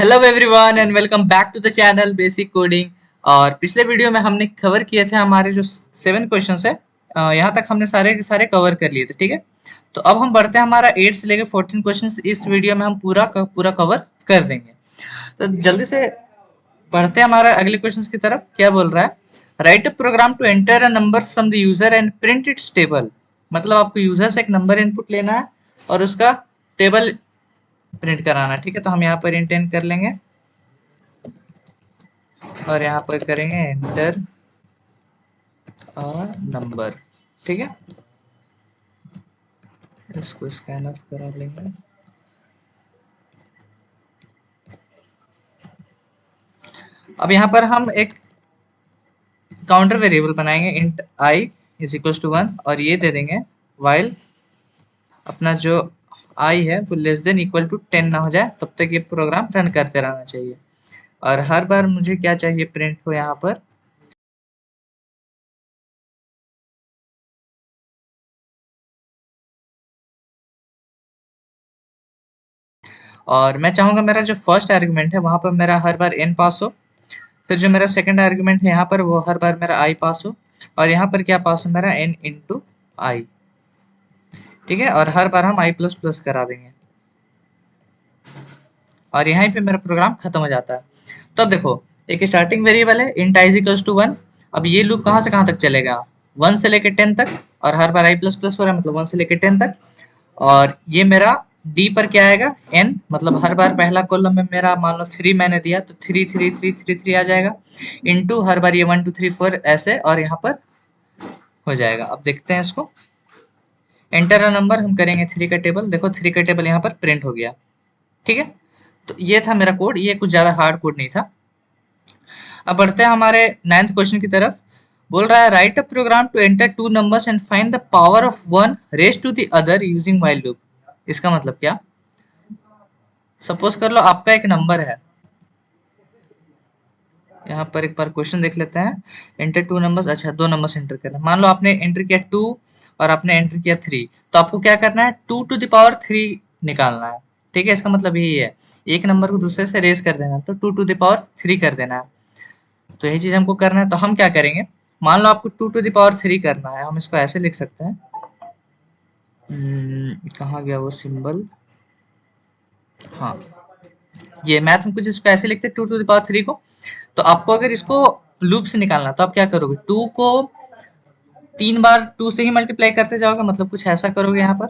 Hello everyone and welcome back to the channel basic coding. और पिछले video में हमने कवर किए थे हमारे जो 7 क्वेश्चंस है। यहाँ तक हमने सारे के सारे कवर कर लिए थे, ठीक है। तो अब हम बढ़ते हैं, हमारा 8 से लेकर 14 क्वेश्चंस इस वीडियो में हम पूरा कवर कर देंगे। तो जल्दी से बढ़ते हैं हमारा अगले क्वेश्चंस की तरफ। क्या बोल रहा है? Write a program to enter a number from the user and print its table. मतलब आपको यूजर से एक नंबर इनपुट लेना है और उसका टेबल प्रिंट कराना, ठीक है। तो हम यहाँ पर इंटेंट कर लेंगे और यहाँ पर करेंगे एंटर अ नंबर, ठीक है। इसको स्कैन ऑफ करा लेंगे। अब यहाँ पर हम एक काउंटर वेरिएबल बनाएंगे, int i is equal to 1, और ये दे देंगे वाइल अपना जो आई है वो लेस देन इक्वल टू 10 ना हो जाए तब तक ये प्रोग्राम रन करते रहना चाहिए। और हर बार मुझे क्या चाहिए, प्रिंट हो यहाँ पर और मैं चाहूंगा मेरा जो फर्स्ट आर्गुमेंट है वहां पर मेरा हर बार n पास हो। फिर जो मेरा सेकंड आर्गुमेंट है यहाँ पर वो हर बार मेरा i पास हो। और यहाँ पर क्या पास हो, मेरा n इंटू आई, ठीक है। और हर बार हम i प्लस प्लस करा देंगे और यहाँ पे मेरा प्रोग्राम खत्म हो जाता है। तो अब देखो, एक स्टार्टिंग वेरिएबल है इंट आई इक्वल्स टू 1। अब ये लूप कहाँ से कहाँ तक चलेगा, 1 से लेकर 10 तक, और हर बार i प्लस प्लस हो रहा है मतलब 1 से लेकर 10 तक। और ये मेरा डी पर क्या आएगा, n, मतलब हर बार पहला कॉलम में मेरा मान लो 3 मैंने दिया तो 3 3 3 3 3 आ जाएगा, इंटू हर बार ये 1 2 3 4 ऐसे, और यहाँ पर हो जाएगा। अब देखते हैं इसको, एंटर अ नंबर हम करेंगे 3 का टेबल। देखो 3 का टेबल यहाँ पर प्रिंट हो गया, ठीक है। तो ये था मेरा कोड, ये कुछ ज्यादा हार्ड कोड नहीं था। अब बढ़ते हैं हमारे 9th क्वेश्चन की तरफ। बोल रहा है write a program to enter two numbers and find the power of one raise to the other using while loop. इसका मतलब क्या, सपोज कर लो आपका एक नंबर है, यहाँ पर एक बार क्वेश्चन देख लेते हैं। एंटर टू नंबर्स, अच्छा 2 नंबर्स एंटर करना है। मान लो आपने एंटर किया 2 और आपने एंटर किया 3, तो आपको क्या करना है, 2 to the power 3 निकालना है, ठीक है। इसका मतलब यही है, एक नंबर को दूसरे से रेज कर देना है तो 2 to the power 3 कर देना है। तो यही चीज हमको करना है। तो हम क्या करेंगे, मान लो आपको 2 to the power 3 करना है, हम इसको ऐसे लिख सकते हैं। कहाँ गया वो सिंबल, हाँ, ये मैथ में कुछ इसको ऐसे लिखते हैं 2 to the power 3 को। तो आपको अगर इसको लूप से निकालना तो आप क्या करोगे, 2 को 3 बार 2 से ही मल्टीप्लाई करते जाओगे, मतलब कुछ ऐसा करोगे यहाँ पर,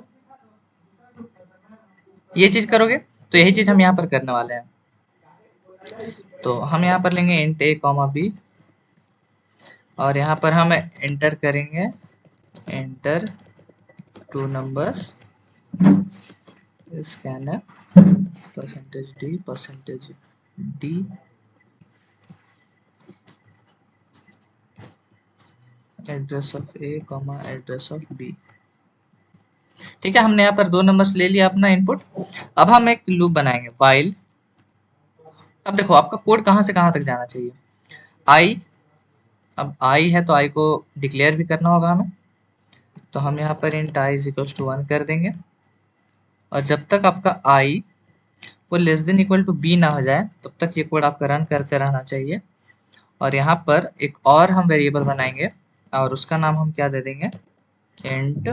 ये चीज करोगे। तो यही चीज हम यहाँ पर करने वाले हैं। तो हम यहाँ पर लेंगे इंट ए कॉमा बी और यहाँ पर हम एंटर करेंगे enter two numbers scanner %d address of a comma address of b, ठीक है। हमने यहाँ पर 2 नंबर्स ले लिया अपना इनपुट। अब हम एक लूप बनाएंगे वाइल। अब देखो आपका कोड कहाँ से कहाँ तक जाना चाहिए, आई, अब आई है तो आई को डिक्लेयर भी करना होगा हमें। तो हम यहाँ पर int i is equal to 1 कर देंगे और जब तक आपका आई वो less than equal to b ना हो जाए तब तक ये कोड आपका रन करते रहना चाहिए। और यहाँ पर एक और हम वेरिएबल बनाएंगे और उसका नाम हम क्या दे देंगे, इंट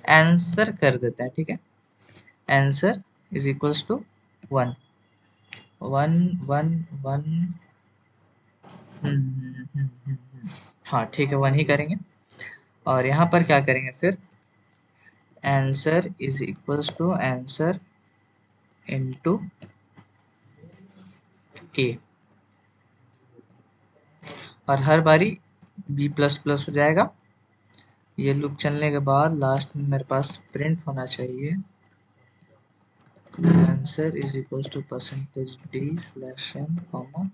आंसर कर देते हैं, ठीक है। Answer is equals to 1 1 1 1। हाँ ठीक है, 1 ही करेंगे। और यहाँ पर क्या करेंगे फिर, answer is equals to answer into a, और हर बारी बी प्लस प्लस हो जाएगा। ये लूप चलने के बाद लास्ट में मेरे पास प्रिंट होना चाहिए answer is equal to %d/n comma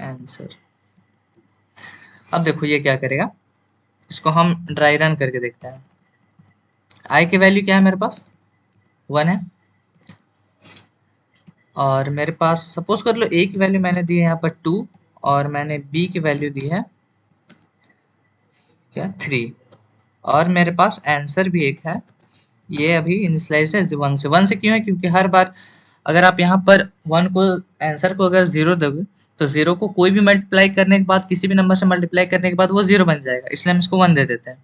answer. अब देखो ये क्या करेगा, इसको हम ड्राई रन करके देखते हैं। आई की वैल्यू क्या है मेरे पास, 1 है। और मेरे पास सपोज कर लो ए की वैल्यू मैंने दी है यहाँ पर 2 और मैंने बी की वैल्यू दी है क्या 3, और मेरे पास आंसर भी एक है, ये अभी इनिशियलाइज्ड है 1 से। 1 से क्यों है, क्योंकि हर बार अगर आप यहाँ पर 1 को आंसर को अगर 0 दोगे तो 0 को कोई भी मल्टीप्लाई करने के बाद, किसी भी नंबर से मल्टीप्लाई करने के बाद वो 0 बन जाएगा, इसलिए हम इसको 1 दे देते हैं।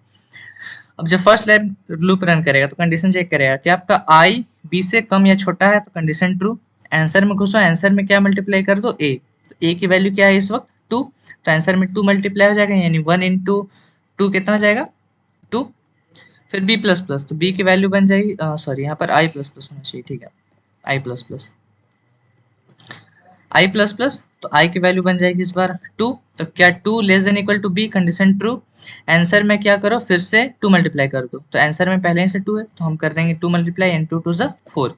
अब जब फर्स्ट लूप रन करेगा तो कंडीशन चेक करेगा कि आपका i b से कम या छोटा है, तो कंडीशन ट्रू। आंसर में घुसो, आंसर में क्या मल्टीप्लाई कर दो, a। तो a की वैल्यू क्या है इस वक्त 2, तो आंसर में 2 मल्टीप्लाई हो जाएगा, यानी 1 इंटू 2 कितना हो जाएगा 2। फिर b प्लस प्लस, तो b की वैल्यू बन जाएगी, सॉरी यहाँ पर i प्लस प्लस होना चाहिए, ठीक है, i plus plus, i plus plus, तो i की वैल्यू बन जाएगी इस बार 2। तो क्या 2 less than equal to b, condition true. Answer में क्या करो, फिर से 2 मल्टीप्लाई कर दो, तो आंसर में पहले ही से 2 है तो हम कर देंगे 2 मल्टीप्लाई एंड 2 2 4।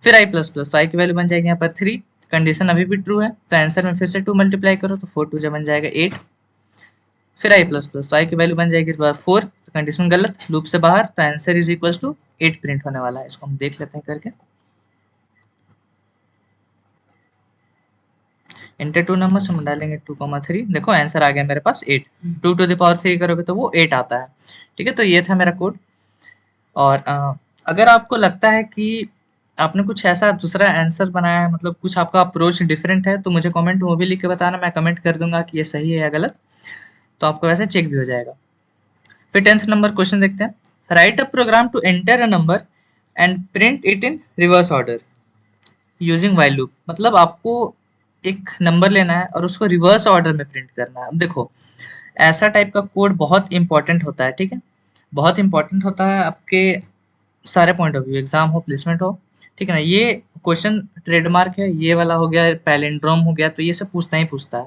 फिर i प्लस प्लस, तो i की वैल्यू बन जाएगी यहाँ पर 3, कंडीशन अभी भी ट्रू है, तो आंसर में फिर से 2 मल्टीप्लाई करो, तो 4 2 बन जाएगा 8। फिर i प्लस प्लस, तो i की वैल्यू बन जाएगी इस बार 4, तो कंडीशन गलत, लूप से बाहर, तो answer is equal to 8 print होने वाला है। इसको हम देख लेते हैं करके। इंटर 2 नंबर से हम डालेंगे 2,3, देखो आंसर आ गया मेरे पास 8। 2 टू द पावर 3 करोगे तो वो 8 आता है, ठीक है। तो ये था मेरा कोड। और अगर आपको लगता है कि आपने कुछ ऐसा दूसरा आंसर बनाया है, मतलब कुछ आपका अप्रोच डिफरेंट है, तो मुझे कमेंट में वो भी लिख के बताना, मैं कमेंट कर दूंगा कि ये सही है या गलत, तो आपको वैसे चेक भी हो जाएगा। फिर 10th नंबर क्वेश्चन देखते हैं। Write a program to enter a number and print it in reverse order using while loop. मतलब आपको एक नंबर लेना है और उसको रिवर्स ऑर्डर में प्रिंट करना है। अब देखो, ऐसा टाइप का कोड बहुत इंपॉर्टेंट होता है, ठीक है, बहुत इंपॉर्टेंट होता है आपके सारे पॉइंट ऑफ व्यू, एग्जाम हो, प्लेसमेंट हो, ठीक है ना। ये क्वेश्चन ट्रेडमार्क है, ये वाला हो गया, पैलिंड्रोम हो गया, तो ये सब पूछता ही पूछता है।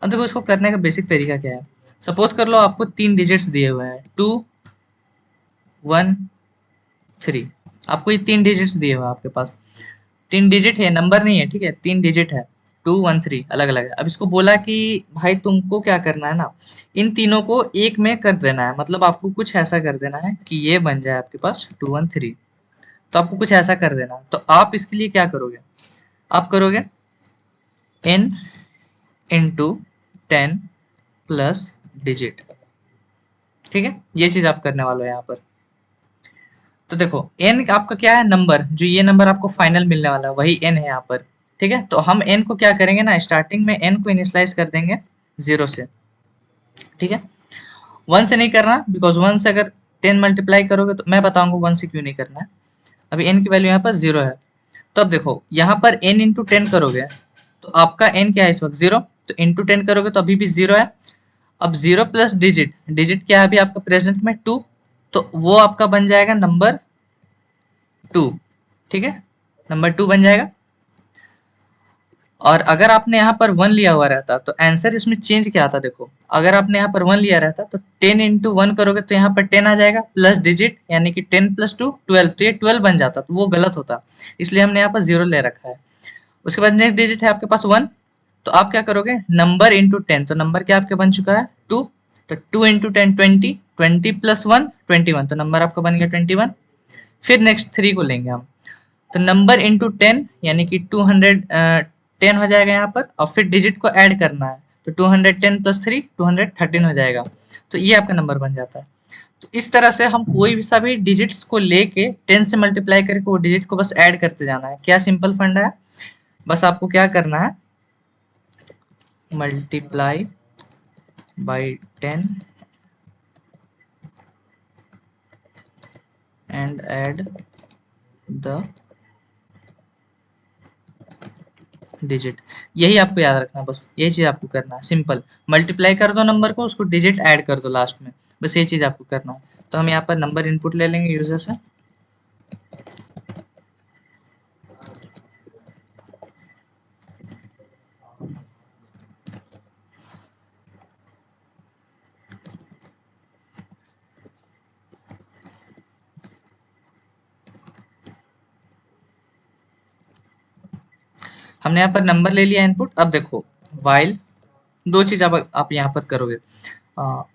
अब देखो इसको करने का बेसिक तरीका क्या है। सपोज कर लो आपको 3 डिजिट्स दिए हुए हैं, 2 1 3, आपको ये 3 डिजिट्स दिए हुए हैं आपके पास, 3 डिजिट है, नंबर नहीं है, ठीक है, 3 डिजिट है, 2 1 3 अलग अलग है। अब इसको बोला कि भाई तुमको क्या करना है ना, इन तीनों को एक में कर देना है, मतलब आपको कुछ ऐसा कर देना है कि ये बन जाए आपके पास 2 1 3, तो आपको कुछ ऐसा कर देना है। तो आप इसके लिए क्या करोगे, आप करोगे n इंटू 10 प्लस डिजिट, ठीक है, ये चीज आप करने वाले हो यहाँ पर। तो देखो n आपका क्या है, नंबर, जो ये नंबर आपको फाइनल मिलने वाला है वही n है यहाँ पर, ठीक है। तो हम n को क्या करेंगे ना, स्टार्टिंग में n को इनिशियलाइज कर देंगे 0 से, ठीक है। 1 से नहीं करना, बिकॉज 1 से अगर 10 मल्टीप्लाई करोगे तो मैं बताऊंगा 1 से क्यों नहीं करना है। अभी n की वैल्यू यहाँ पर 0 है, तो अब देखो यहाँ पर n इंटू 10 करोगे तो आपका n क्या है इस वक्त 0, तो इंटू 10 करोगे तो अभी भी 0 है। अब 0 प्लस डिजिट, डिजिट क्या है अभी आपका प्रेजेंट में 2, तो वो आपका बन जाएगा नंबर 2, ठीक है, नंबर 2 बन जाएगा। और अगर आपने यहाँ पर 1 लिया हुआ रहता तो आंसर इसमें चेंज क्या आता, देखो अगर आपने यहाँ पर 1 लिया रहता तो 10 इंटू 1 करोगे तो यहाँ पर 10 आ जाएगा, प्लस डिजिट यानी कि 10 प्लस 2 12, तो ये 12 बन जाता, तो वो गलत होता, इसलिए हमने यहाँ पर 0 ले रखा है। उसके बाद नेक्स्ट डिजिट है आपके पास 1, तो आप क्या करोगे, नंबर इंटू 10, तो नंबर क्या आपके बन चुका है 2, तो 2 इंटू 10 20, 20 प्लस 1 21, तो नंबर आपका बन गया 21। फिर नेक्स्ट 3 को लेंगे हम, तो नंबर इंटू 10 यानी कि 210 हो जाएगा यहाँ पर, और फिर डिजिट को ऐड करना है, तो 210 प्लस 3 213 हो जाएगा, तो ये आपका नंबर बन जाता है। तो इस तरह से हम कोई भी सभी डिजिट्स को लेके 10 से मल्टीप्लाई करके वो डिजिट को बस ऐड करते जाना है। क्या सिंपल फंडा है, बस आपको क्या करना है, multiply by 10 and add the digit, यही आपको याद रखना है, बस यही चीज आपको करना है। सिंपल मल्टीप्लाई कर दो नंबर को, उसको डिजिट ऐड कर दो लास्ट में, बस ये चीज आपको करना है। तो हम यहाँ पर नंबर इनपुट ले लेंगे यूजर से, हमने यहाँ पर नंबर ले लिया इनपुट। अब देखो वाइल, दो चीज आप यहाँ पर करोगे,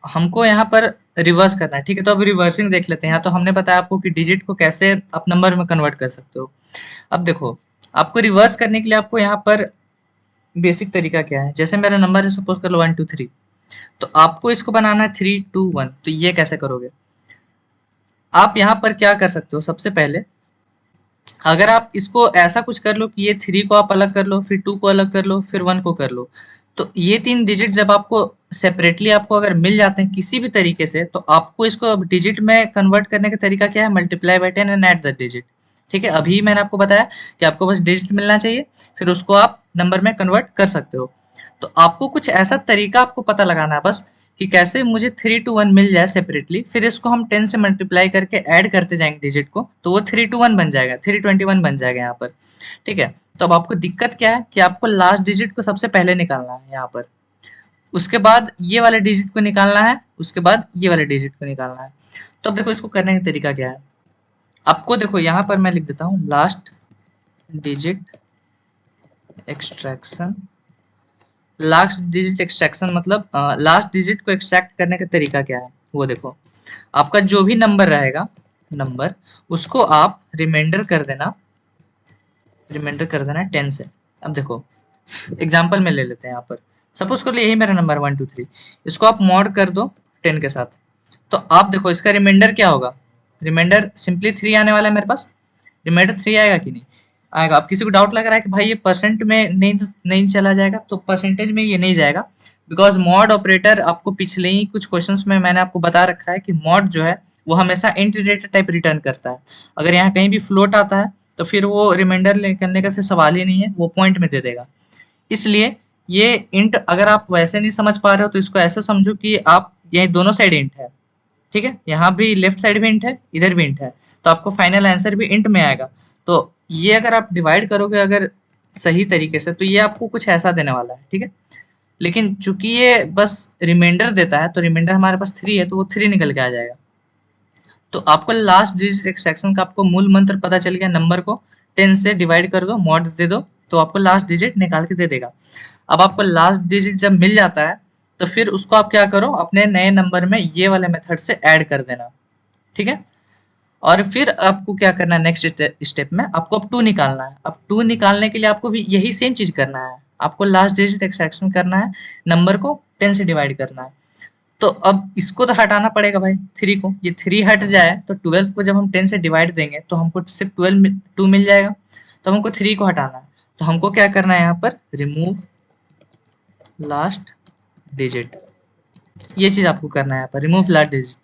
हमको यहाँ पर रिवर्स करना है, ठीक है। तो अब रिवर्सिंग देख लेते हैं। यहाँ तो हमने बताया आपको कि डिजिट को कैसे आप नंबर में कन्वर्ट कर सकते हो। अब देखो आपको रिवर्स करने के लिए आपको यहाँ पर बेसिक तरीका क्या है, जैसे मेरा नंबर है सपोज कर लो 1 2 3, तो आपको इसको बनाना है 3 2 1, तो ये कैसे करोगे, आप यहाँ पर क्या कर सकते हो, सबसे पहले अगर आप इसको ऐसा कुछ कर लो कि ये 3 को आप अलग कर लो, फिर 2 को अलग कर लो, फिर 1 को कर लो, तो ये 3 डिजिट जब आपको सेपरेटली आपको अगर मिल जाते हैं किसी भी तरीके से, तो आपको इसको अब डिजिट में कन्वर्ट करने का तरीका क्या है? Multiply by 10 and add the digit. ठीक है, अभी मैंने आपको बताया कि आपको बस डिजिट मिलना चाहिए, फिर उसको आप नंबर में कन्वर्ट कर सकते हो। तो आपको कुछ ऐसा तरीका आपको पता लगाना है बस, कि कैसे मुझे 3 to 1 मिल जाए सेपरेटली, फिर इसको हम 10 से मल्टीप्लाई करके ऐड करते जाएंगे डिजिट को, तो वो 3 to 1 बन जाएगा, 321 बन जाएगा यहाँ पर। ठीक है, तो अब आपको दिक्कत क्या है कि आपको लास्ट डिजिट को सबसे पहले निकालना है यहाँ पर, उसके बाद ये वाले डिजिट को निकालना है, उसके बाद ये वाले डिजिट को निकालना है। तो अब देखो इसको करने का तरीका क्या है। आपको देखो यहाँ पर मैं लिख देता हूँ last digit extraction. Last digit extraction मतलब लास्ट डिजिट को एक्सट्रैक्ट करने का तरीका क्या है वो देखो। आपका जो भी नंबर रहेगा, नंबर, उसको आप रिमाइंडर कर देना, 10 से। अब देखो एग्जांपल में ले लेते हैं यहाँ पर, सपोज कर लो यही मेरा नंबर 1 2 3, इसको आप मॉड कर दो 10 के साथ, तो आप देखो इसका रिमाइंडर क्या होगा। रिमाइंडर सिंपली 3 आने वाला है मेरे पास, रिमाइंडर 3 आएगा कि नहीं आएगा। अब किसी को डाउट लग रहा है कि भाई ये परसेंट में नहीं चला जाएगा, तो परसेंटेज में ये नहीं जाएगा, बिकॉज मॉड ऑपरेटर आपको पिछले ही कुछ क्वेश्चंस में मैंने आपको बता रखा है कि मॉड जो है वो हमेशा इंट डेटा टाइप रिटर्न करता है। अगर यहाँ कहीं भी फ्लोट आता है तो फिर वो रिमाइंडर निकलने का फिर सवाल ही नहीं है, वो पॉइंट में दे देगा। इसलिए ये इंट अगर आप वैसे नहीं समझ पा रहे हो तो इसको ऐसे समझो कि आप ये दोनों साइड इंट है। ठीक है, यहाँ भी लेफ्ट साइड भी इंट है, इधर भी इंट है, तो आपको फाइनल आंसर भी इंट में आएगा। तो ये अगर आप डिवाइड करोगे अगर सही तरीके से, तो ये आपको कुछ ऐसा देने वाला है। ठीक है, लेकिन चूंकि ये बस रिमाइंडर देता है, तो रिमाइंडर हमारे पास 3 है, तो वो 3 निकल के आ जाएगा। तो आपको लास्ट डिजिट एक्सट्रैक्शन का आपको मूल मंत्र पता चल गया, नंबर को 10 से डिवाइड कर दो, मॉड दे दो, तो आपको लास्ट डिजिट निकाल के दे देगा। अब आपको लास्ट डिजिट जब मिल जाता है, तो फिर उसको आप क्या करो, अपने नए नंबर में ये वाले मेथड से ऐड कर देना। ठीक है, और फिर आपको क्या करना है, नेक्स्ट स्टेप में आपको अब 2 निकालना है। अब 2 निकालने के लिए आपको भी यही सेम चीज करना है, आपको लास्ट डिजिट एक्सट्रैक्शन करना है, नंबर को 10 से डिवाइड करना है। तो अब इसको तो हटाना पड़ेगा भाई, 3 को, ये 3 हट जाए तो 12 को जब हम 10 से डिवाइड देंगे तो हमको सिर्फ 2 मिल जाएगा, तो हमको 3 को हटाना है। तो हमको क्या करना है यहाँ पर, रिमूव लास्ट डिजिट, ये चीज आपको करना है यहाँ पर, रिमूव लास्ट डिजिट।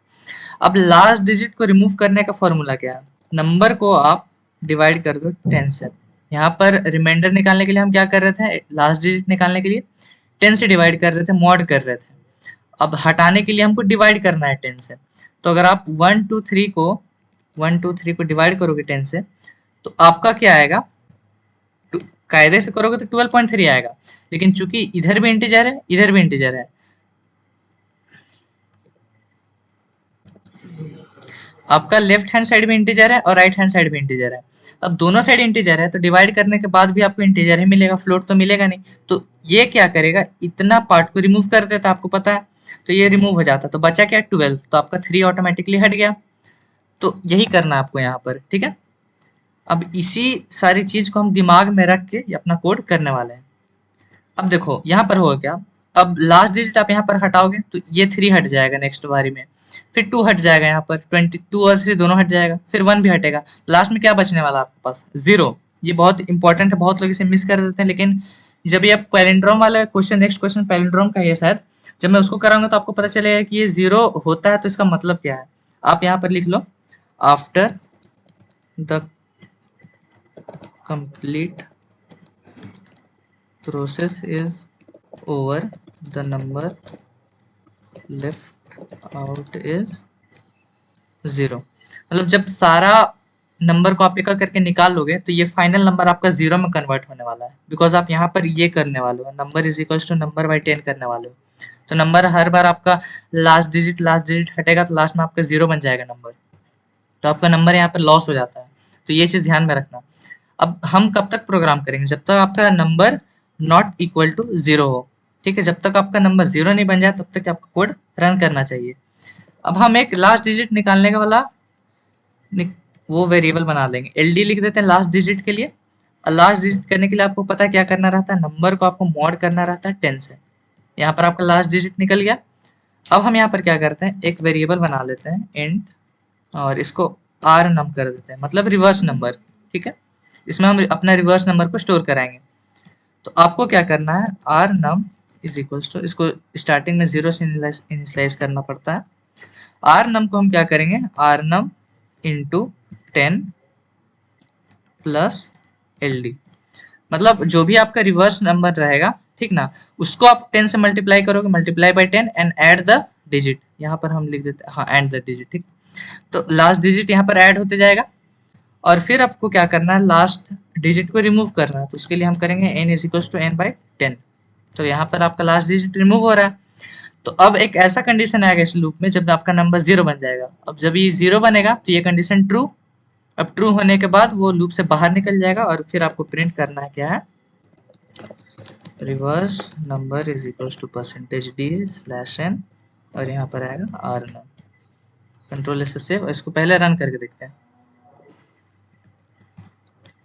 अब लास्ट डिजिट को रिमूव करने का फॉर्मूला क्या है, नंबर को आप डिवाइड कर दो 10 से। यहाँ पर रिमाइंडर निकालने के लिए हम क्या कर रहे थे, लास्ट डिजिट निकालने के लिए 10 से डिवाइड कर रहे थे, मॉड कर रहे थे। अब हटाने के लिए हमको डिवाइड करना है 10 से, तो अगर आप 1 2 3 को डिवाइड करोगे 10 से, तो आपका क्या आएगा, कायदे से करोगे तो 12.3 आएगा, लेकिन चूंकि इधर भी इंटीजर है, इधर भी इंटीजर है, आपका लेफ्ट हैंड साइड भी इंटीजर है और राइट हैंड साइड भी इंटीजर है। अब दोनों साइड इंटीजर है, तो डिवाइड करने के बाद भी आपको इंटीजर ही मिलेगा, फ्लोट तो मिलेगा नहीं। तो ये क्या करेगा, इतना पार्ट को रिमूव कर देता, आपको पता है, तो ये रिमूव हो जाता, तो बचा क्या, 12, तो आपका 3 ऑटोमेटिकली हट गया। तो यही करना है आपको यहाँ पर। ठीक है, अब इसी सारी चीज को हम दिमाग में रख के अपना कोड करने वाले हैं। अब देखो यहाँ पर होगा क्या, अब लास्ट डिजिट आप यहाँ पर हटाओगे तो ये 3 हट जाएगा नेक्स्ट बारी में, फिर 2 हट जाएगा, यहाँ पर 22 और 3 दोनों हट जाएगा, फिर 1 भी हटेगा, लास्ट में क्या बचने वाला आपके पास, 0। ये बहुत इंपॉर्टेंट है, बहुत लोग इसे मिस कर देते हैं, लेकिन जब ये पैलिंड्रोम वाला क्वेश्चन, नेक्स्ट क्वेश्चन पैलिंड्रोम का है शायद, जब मैं उसको कराऊंगा तो आपको पता चलेगा कि ये 0 होता है तो इसका मतलब क्या है। आप यहाँ पर लिख लो, after the complete process is over the number left out is 0। मतलब जब सारा नंबर को आप एक करके निकाल लोगे तो ये फाइनल नंबर आपका 0 में कन्वर्ट होने वाला है, बिकॉज आप यहाँ पर ये करने वाले हो, number is equal to number by 10 करने वाले हो। तो नंबर हर बार आपका लास्ट डिजिट हटेगा तो लास्ट में आपका 0 बन जाएगा नंबर, तो आपका नंबर यहाँ पर लॉस हो जाता है। तो ये चीज ध्यान में रखना। अब हम कब तक प्रोग्राम करेंगे, जब तक आपका नंबर नॉट इक्वल टू 0 हो। ठीक है, जब तक आपका नंबर 0 नहीं बन जाए तब तक आपका कोड रन करना चाहिए। अब हम एक लास्ट डिजिट निकालने का वाला वो वेरिएबल बना लेंगे, LD लिख देते हैं लास्ट डिजिट के लिए। और लास्ट डिजिट करने के लिए आपको पता है क्या करना रहता है, नंबर को आपको मॉड करना रहता है 10 से। यहाँ पर आपका लास्ट डिजिट निकल गया। अब हम यहाँ पर क्या करते हैं, एक वेरिएबल बना लेते हैं इंट, और इसको आर नम कर देते हैं, मतलब रिवर्स नंबर। ठीक है, इसमें हम अपना रिवर्स नंबर को स्टोर कराएंगे। तो आपको क्या करना है, r num is equals to, इसको स्टार्टिंग में 0 से इनिशियलाइज करना पड़ता है। आर नम को हम क्या करेंगे, are num into 10 plus l d, मतलब जो भी आपका रिवर्स नंबर रहेगा, ठीक ना, उसको आप 10 से मल्टीप्लाई करोगे, multiply by 10 and add the digit. यहाँ पर हम लिख देते हैं, हाँ, एंड द डिजिट, ठीक। तो लास्ट डिजिट यहाँ पर ऐड होते जाएगा, और फिर आपको क्या करना है, लास्ट डिजिट को रिमूव करना है। तो उसके लिए हम करेंगे n is equal to n by 10। तो यहाँ पर आपका लास्ट डिजिट रिमूव हो रहा है। तो अब एक ऐसा कंडीशन आएगा इस लूप में जब आपका नंबर 0 बन जाएगा। अब जब ये 0 बनेगा तो ये कंडीशन ट्रू। अब ट्रू होने के बाद वो लूप से बाहर निकल जाएगा, और फिर आपको प्रिंट करना है क्या है, reverse number is equal to percentage d slash n, और यहाँ पर आएगा आर नम। कंट्रोल से सेव, इसको पहले रन करके देखते हैं।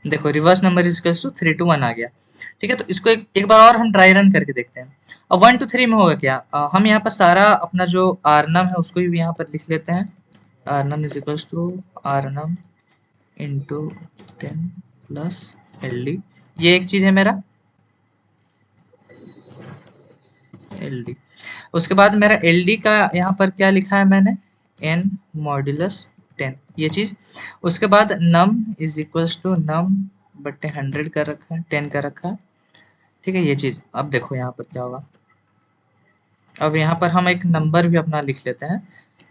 देखो reverse number is equal to 3 to 1 आ गया, ठीक है। तो इसको एक बार और हम ट्राई रन करके देखते हैं। अब 1 to 3 में होगा क्या, हम यहाँ पर सारा अपना जो आरनम है उसको भी यहाँ पर लिख लेते हैं। Rnum is equal to rnum into 10 plus l d, ये एक चीज है मेरा एल डी। उसके बाद मेरा एल डी का यहाँ पर क्या लिखा है मैंने, एन मॉड्यूलस 10, ये चीज। उसके बाद नम इज इक्वल्स टू नम बट्टे 100 का रखा है, 10 का रखा है, ठीक है, ये चीज। अब देखो यहाँ पर क्या होगा, अब यहाँ पर हम एक नंबर भी अपना लिख लेते हैं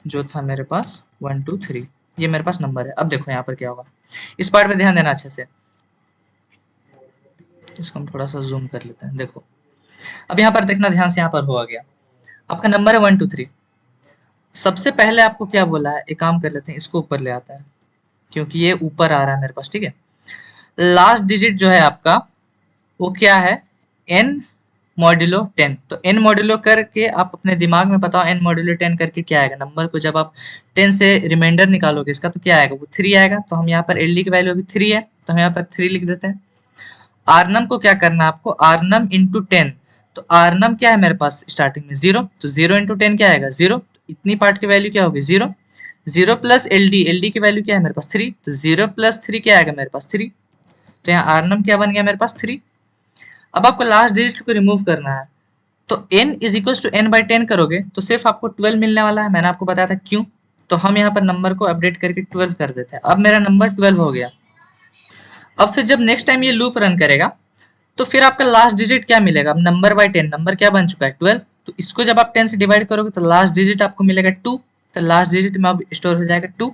जो था मेरे पास 1 2 3, ये मेरे पास नंबर है। अब देखो यहाँ पर क्या होगा, इस पार्ट पे ध्यान देना अच्छे से, इसको हम थोड़ा सा जूम कर लेते हैं। देखो अब यहाँ पर देखना ध्यान से, यहाँ पर हुआ गया, आपका नंबर है 1 2 3। सबसे पहले आपको क्या बोला है, एक काम कर लेते हैं, इसको ऊपर ले आता है क्योंकि ये ऊपर आ रहा है मेरे पास, ठीक है। लास्ट डिजिट जो है आपका वो क्या है, n मॉड्यूलो 10। तो n मॉड्यूलो करके आप अपने दिमाग में बताओ, n मॉड्यूलो 10 करके क्या आएगा नंबर को, जब आप 10 से रिमाइंडर निकालोगे इसका तो क्या आएगा, वो 3 आएगा। तो हम यहाँ पर एल डी की वैल्यू अभी 3 है, तो हम यहाँ पर 3 लिख देते हैं। आरनम को क्या करना है आपको, आरनम इंटू 10। तो आरनम क्या है मेरे पास स्टार्टिंग में 0, तो 0 इंटू 10 क्या आएगा 0, तो इतनी पार्ट की वैल्यू क्या होगी 0। 0 plus l D, L D की वैल्यू क्या है मेरे पास 3, तो 0 प्लस 3 क्या आएगा मेरे पास 3। तो यहाँ आरनम क्या बन गया मेरे पास 3। अब आपको लास्ट डिजिट को रिमूव करना है, तो n is equal to n by 10 करोगे तो सिर्फ आपको 12 मिलने वाला है। मैंने आपको बताया था क्यों, तो हम यहाँ पर नंबर को अपडेट करके 12 कर देते हैं। अब मेरा नंबर 12 हो गया। अब फिर जब नेक्स्ट टाइम ये लूप रन करेगा तो फिर आपका लास्ट डिजिट क्या मिलेगा, अब नंबर बाई 10, नंबर क्या बन चुका है 12, तो इसको जब आप 10 से डिवाइड करोगे तो लास्ट डिजिट आपको मिलेगा 2, तो लास्ट डिजिट में अब स्टोर हो जाएगा 2।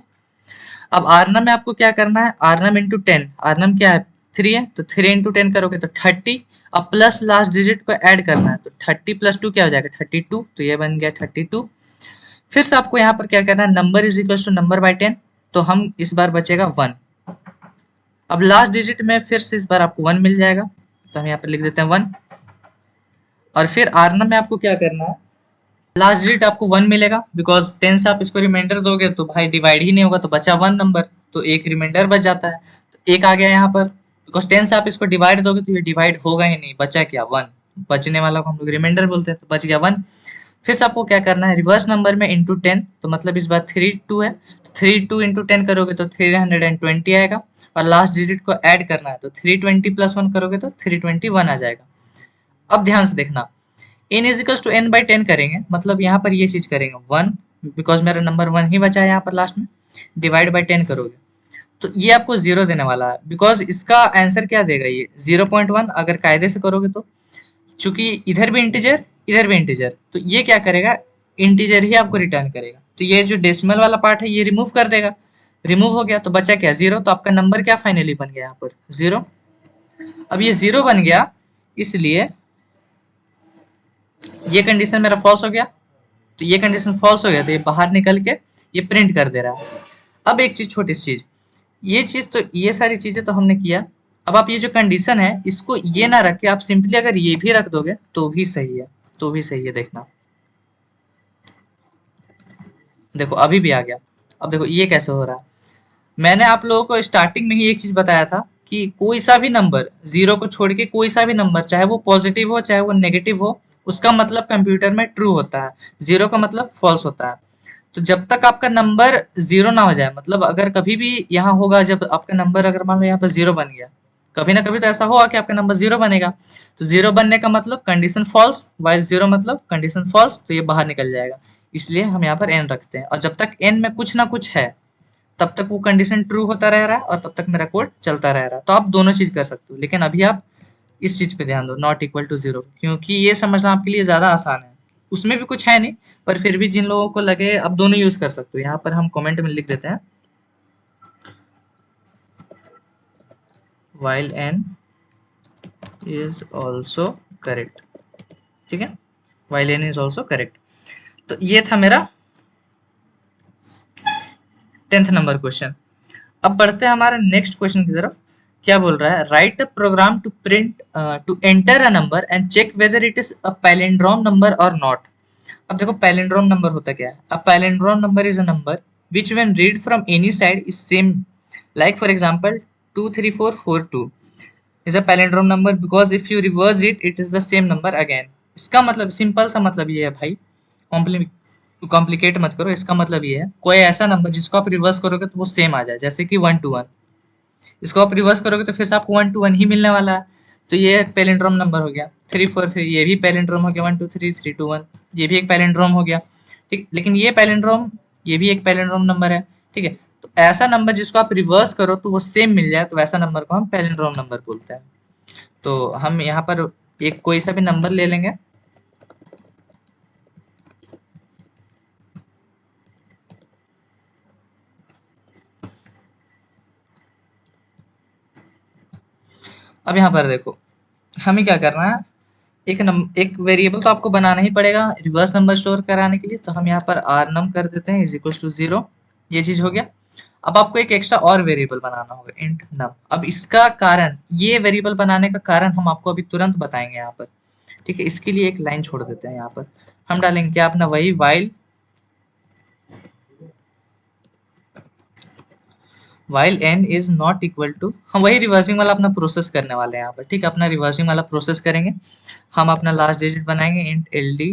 अब आरनम में आपको क्या करना है, आरनम इंटू 10, आरनम क्या है 3 है, तो 3 इंटू 10 करोगे तो 30। अब प्लस लास्ट डिजिट को ऐड करना है, तो 30 प्लस 2 क्या हो जाएगा 32, तो ये बन गया 32। फिर से आपको यहाँ पर क्या करना है, number is equal to number by 10, तो हम इस बार बचेगा 1। अब लास्ट डिजिट में फिर से इस बार आपको 1 मिल जाएगा, तो हम यहाँ पर लिख देते हैं 1। और फिर आरनम में आपको क्या करना है, लास्ट डिजिट आपको 1 मिलेगा, बिकॉज 10 से आप इसको रिमाइंडर दोगे तो भाई डिवाइड ही नहीं होगा, तो बचा 1 नंबर, तो एक रिमाइंडर बच जाता है, तो एक आ गया यहाँ पर। बिकॉज 10 से आप इसको डिवाइड दोगे तो ये डिवाइड होगा ही नहीं, बचा क्या 1, बचने वाला को हम लोग रिमाइंडर बोलते हैं, तो बच गया 1। फिर से आपको क्या करना है, रिवर्स नंबर में इंटू 10, तो मतलब इस बार 32 है, तो 32 इंटू 10 करोगे तो 320 आएगा, और लास्ट डिजिट को ऐड करना है, तो 320 प्लस 1 करोगे तो 321 आ जाएगा। अब ध्यान से देखना, n is equal to n by 10 करेंगे, मतलब यहाँ पर ये चीज करेंगे 1, बिकॉज मेरा नंबर 1 ही बचा है यहाँ पर लास्ट में, डिवाइड बाई 10 करोगे तो ये आपको 0 देने वाला है, बिकॉज इसका आंसर क्या देगा ये 0.1। अगर कायदे से करोगे तो चूंकि इधर भी इंटीजर इधर भी इंटीजर, तो ये क्या करेगा इंटीजर ही आपको रिटर्न करेगा, तो ये जो डेसिमल वाला पार्ट है ये रिमूव कर देगा, रिमूव हो गया तो बचा क्या 0। तो आपका नंबर क्या फाइनली बन गया यहाँ पर 0। अब ये 0 बन गया, इसलिए ये कंडीशन मेरा फॉल्स हो गया, तो ये कंडीशन फॉल्स हो गया तो ये बाहर निकल के ये प्रिंट कर दे रहा है। अब एक चीज, छोटी सी चीज, ये चीज तो ये सारी चीजें तो हमने किया। अब आप ये जो कंडीशन है इसको ये ना रख के आप सिंपली अगर ये भी रख दोगे तो भी सही है, तो भी सही है। देखना, देखो अभी भी आ गया। अब देखो ये कैसे हो रहा है, मैंने आप लोगों को स्टार्टिंग में ही एक चीज बताया था कि कोई सा भी नंबर 0 को छोड़ के कोई सा भी नंबर, चाहे वो पॉजिटिव हो चाहे वो नेगेटिव हो, उसका मतलब कंप्यूटर में ट्रू होता है, 0 का मतलब फॉल्स होता है। तो जब तक आपका नंबर जीरो ना हो जाए, मतलब अगर कभी भी यहाँ होगा, जब आपका नंबर अगर मान लो यहाँ पर जीरो बन गया, कभी ना कभी तो ऐसा होगा कि आपका नंबर जीरो बनेगा, तो जीरो बनने का मतलब कंडीशन फॉल्स, वाइल जीरो मतलब कंडीशन फॉल्स, तो ये बाहर निकल जाएगा। इसलिए हम यहाँ पर एन रखते हैं, और जब तक एन में कुछ ना कुछ है तब तक वो कंडीशन ट्रू होता रह रहा है और तब तक मेरा कोड चलता रह रहा है। तो आप दोनों चीज कर सकते हो, लेकिन अभी आप इस चीज पे ध्यान दो, नॉट इक्वल टू जीरो, क्योंकि ये समझना आपके लिए ज्यादा आसान है। उसमें भी कुछ है नहीं, पर फिर भी जिन लोगों को लगे आप दोनों यूज कर सकते हो, यहाँ पर हम कमेंट में लिख देते हैं while n is also correct। ठीक है, while n is also correct। तो ये था मेरा 10th नंबर क्वेश्चन। अब बढ़ते हैं हमारे नेक्स्ट क्वेश्चन की तरफ। क्या बोल रहा है, write a program to print to enter a number and check whether it is a palindrome number और नॉट। अब देखो पैलिंड्रोम नंबर होता क्या है। A palindrome number is a number which when read from any side is same, like for example 23442 is a palindrome number because if you reverse it it is the same number again। इसका मतलब simple सा मतलब ये है भाई, complicate मत करो। इसका मतलब ये है कोई ऐसा नंबर जिसको आप रिवर्स करोगे तो वो सेम आ जाए, जैसे कि 1 to 1, इसको आप रिवर्स करोगे तो फिर से आपको 1 to 1 ही मिलने वाला है। तो ये एक पैलिंड्रोम नंबर हो गया। 343 ये भी पैलिंड्रोम हो गया। 1 2 3 3 2 1 ये भी एक पैलिंड्रोम हो गया। ठीक, लेकिन ये भी एक पैलिंड्रोम नंबर है। ठीक है, तो ऐसा नंबर जिसको आप रिवर्स करो तो वो सेम मिल जाए, तो वैसा नंबर को हम पैलिंड्रोम नंबर बोलते हैं। तो हम यहाँ पर एक कोई सा भी नंबर ले लेंगे। अब यहाँ पर देखो हमें क्या करना है, एक वेरिएबल तो आपको बनाना ही पड़ेगा रिवर्स नंबर स्टोर कराने के लिए। तो हम यहाँ पर आर नम कर देते हैं इज इक्वल टू 0। ये चीज हो गया। अब आपको एक एक्स्ट्रा और वेरिएबल बनाना होगा, इंट नम। अब इसका कारण, ये वेरिएबल बनाने का कारण हम आपको अभी तुरंत बताएंगे यहाँ पर। ठीक है, इसके लिए एक लाइन छोड़ देते हैं यहाँ पर। हम डालेंगे क्या अपना वही while n is not equal to, हम वही रिवर्सिंग वाला अपना प्रोसेस करने वाले हैं यहाँ पर। ठीक है, अपना रिवर्सिंग वाला प्रोसेस करेंगे। हम अपना लास्ट डिजिट बनाएंगे इंट एल डी।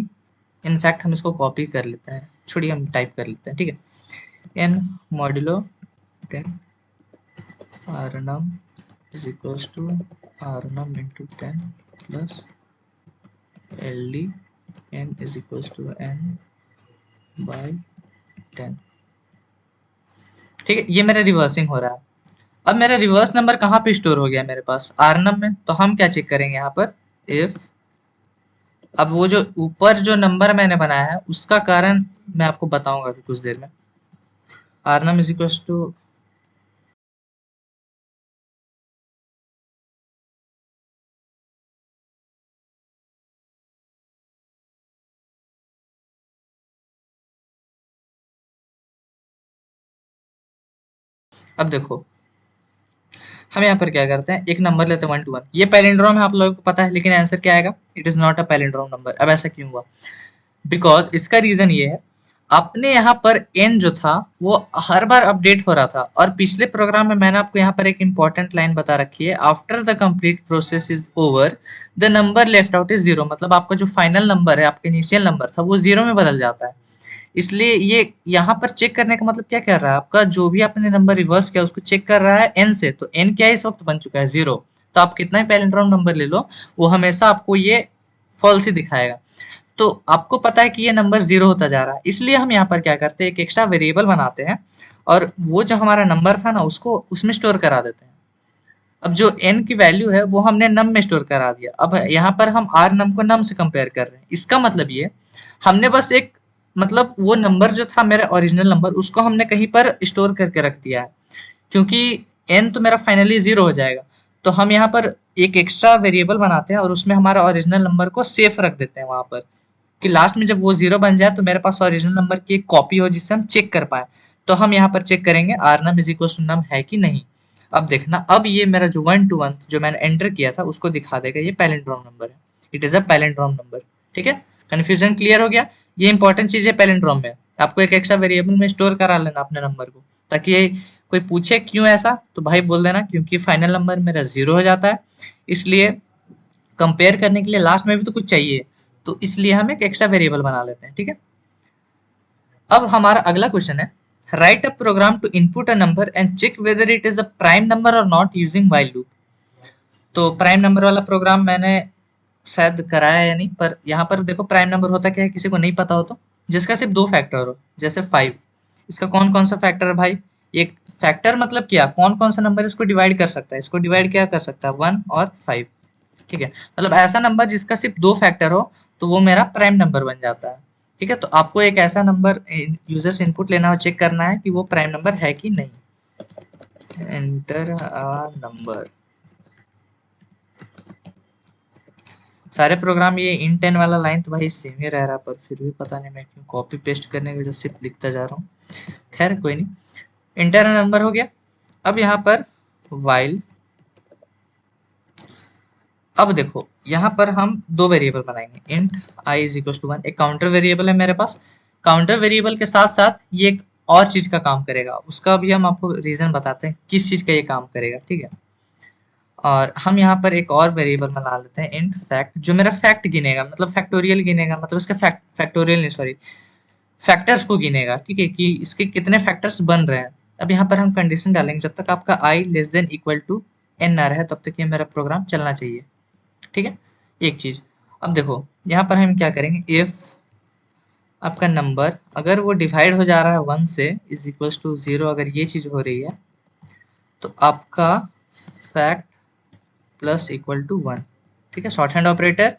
इनफैक्ट हम इसको कॉपी कर लेते हैं, छोड़िए हम टाइप कर लेते हैं। ठीक है, n modulo 10 r num is equals to r num into 10 plus l d n is equals to n by 10। ठीक है, ये मेरा रिवर्सिंग हो रहा है। अब मेरा रिवर्स नंबर कहाँ पे स्टोर हो गया मेरे पास, आरनम में। तो हम क्या चेक करेंगे यहाँ पर, इफ, अब वो जो ऊपर जो नंबर मैंने बनाया है उसका कारण मैं आपको बताऊंगा अभी कुछ देर में। आरनम इज इक्वल टू, अब देखो हम यहाँ पर क्या करते हैं, एक नंबर लेते हैं 1 to 1। ये पैलिंड्रोम है, आप लोगों को पता है, लेकिन आंसर क्या आएगा, it is not a palindrome number. अब ऐसा क्यों हुआ, बिकॉज इसका रीजन ये है, आपने यहाँ पर n जो था वो हर बार अपडेट हो रहा था। और पिछले प्रोग्राम में मैंने आपको यहाँ पर एक इंपॉर्टेंट लाइन बता रखी है, after the complete process is over the number left out is zero. मतलब आपका जो फाइनल नंबर है, आपका इनिशियल नंबर था, वो जीरो में बदल जाता है। इसलिए ये यहाँ पर चेक करने का मतलब क्या कर रहा है, आपका जो भी आपने नंबर रिवर्स किया उसको चेक कर रहा है n से। तो n क्या इस वक्त बन चुका है, जीरो। तो आप कितना ही पैलिंड्रोम नंबर ले लो, वो हमेशा आपको ये फॉल्स ही दिखाएगा। तो आपको पता है कि ये नंबर जीरो होता जा रहा है, इसलिए हम यहाँ पर क्या करते हैं, एक एक्स्ट्रा वेरिएबल बनाते हैं और वो जो हमारा नंबर था ना उसको उसमें स्टोर करा देते हैं। अब जो n की वैल्यू है वो हमने नम में स्टोर करा दिया। अब यहाँ पर हम आर नम को नम से कंपेयर कर रहे हैं। इसका मतलब ये, हमने बस एक, मतलब वो नंबर जो था मेरा ओरिजिनल नंबर, उसको हमने कहीं पर स्टोर करके रख दिया है, क्योंकि n तो मेरा फाइनली जीरो हो जाएगा। तो हम यहाँ पर एक एक्स्ट्रा वेरिएबल बनाते हैं और उसमें हमारा ओरिजिनल नंबर को सेफ रख देते हैं वहां पर, कि लास्ट में जब वो जीरो बन जाए तो मेरे पास ओरिजिनल नंबर की एक कॉपी हो जिससे हम चेक कर पाए। तो हम यहाँ पर चेक करेंगे are num is equal to num है कि नहीं। अब देखना, अब ये मेरा जो 1 to 1 जो मैंने एंटर किया था उसको दिखा देगा, ये पैलिंड्रोम नंबर है, it is a palindrome number. ठीक है, कंफ्यूजन क्लियर हो गया। ये इंपॉर्टेंट चीज है पैलिंड्रोम में, आपको एक एक्स्ट्रा वेरिएबल में स्टोर करा लेना अपने नंबर को, ताकि ये कोई पूछे क्यों ऐसा, तो भाई बोल देना क्योंकि फाइनल नंबर मेरा जीरो हो जाता है, इसलिए कंपेयर करने के लिए लास्ट में भी तो कुछ चाहिए, तो इसलिए हम एक एक्स्ट्रा वेरिएबल बना लेते हैं। ठीक है, अब हमारा अगला क्वेश्चन है, write a program to input a number and check whether it is a prime number और नॉट यूजिंग व्हाइल लूप। तो प्राइम नंबर वाला प्रोग्राम मैंने शायद कराया या नहीं, पर यहाँ पर देखो प्राइम नंबर होता क्या है, किसी को नहीं पता हो तो, जिसका सिर्फ दो फैक्टर हो, जैसे 5। इसका कौन कौन सा फैक्टर है भाई? एक फैक्टर मतलब क्या, कौन कौन सा नंबर इसको डिवाइड कर सकता है? इसको डिवाइड क्या कर सकता है? 1 और 5। ठीक है, मतलब ऐसा नंबर जिसका सिर्फ दो फैक्टर हो तो वो मेरा प्राइम नंबर बन जाता है। ठीक है, तो आपको एक ऐसा नंबर यूजर से इनपुट लेना और चेक करना है कि वो प्राइम नंबर है कि नहीं। Enter a number. सारे प्रोग्राम ये इन 10 वाला लाइन तो भाई सेम ही रह रहा, पर फिर भी पता नहीं मैं क्यों कॉपी पेस्ट करने की वजह से लिखता जा रहा हूँ। खैर कोई नहीं, इंटर नंबर हो गया। अब यहाँ पर वाइल, अब देखो यहाँ पर हम दो वेरिएबल बनाएंगे, int i is equal to 1। एक काउंटर वेरिएबल है मेरे पास, काउंटर वेरिएबल के साथ साथ ये एक और चीज का काम करेगा, उसका भी हम आपको रीजन बताते हैं किस चीज का ये काम करेगा। ठीक है, और हम यहाँ पर एक और वेरिएबल बना लेते हैं, इंट फैक्ट, जो मेरा फैक्ट गिनेगा, मतलब फैक्टोरियल गिनेगा, मतलब इसका फैक्टोरियल नहीं, सॉरी, फैक्टर्स को गिनेगा। ठीक है, कि इसके कितने फैक्टर्स बन रहे हैं। अब यहाँ पर हम कंडीशन डालेंगे, जब तक आपका i less than equal to n ना रहे तब तक ये मेरा प्रोग्राम चलना चाहिए। ठीक है, एक चीज। अब देखो यहाँ पर हम क्या करेंगे, इफ आपका नंबर अगर वो डिवाइड हो जा रहा है 1 से इज इक्वल टू 0, अगर ये चीज हो रही है तो आपका फैक्ट प्लस इक्वल टू 1। ठीक है, शॉर्ट हैंड ऑपरेटर,